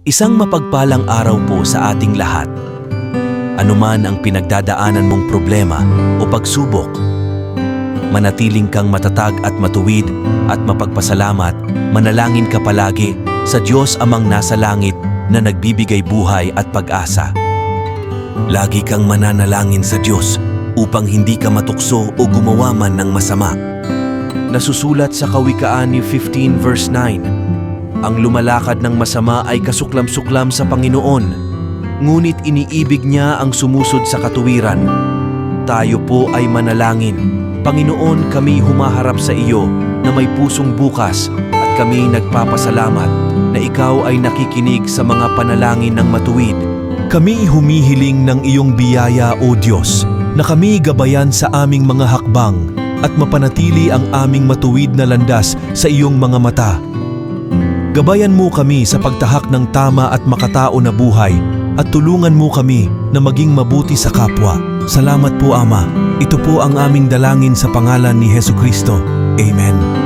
Isang mapagpalang araw po sa ating lahat. Anuman ang pinagdadaanan mong problema o pagsubok, manatiling kang matatag at matuwid at mapagpasalamat, manalangin ka palagi sa Diyos Amang nasa langit na nagbibigay buhay at pag-asa. Lagi kang mananalangin sa Diyos upang hindi ka matukso o gumawa man ng masama. Nasusulat sa Kawikaan 15 verse 9, ang lumalakad ng masama ay kasuklam-suklam sa Panginoon, ngunit iniibig niya ang sumusod sa katuwiran. Tayo po ay manalangin. Panginoon, kami humaharap sa iyo na may pusong bukas at kami nagpapasalamat na ikaw ay nakikinig sa mga panalangin ng matuwid. Kami humihiling ng iyong biyaya, O Diyos, na kami gabayan sa aming mga hakbang at mapanatili ang aming matuwid na landas sa iyong mga mata. Gabayan mo kami sa pagtahak ng tama at makatao na buhay at tulungan mo kami na maging mabuti sa kapwa. Salamat po, Ama. Ito po ang aming dalangin sa pangalan ni Hesukristo. Amen.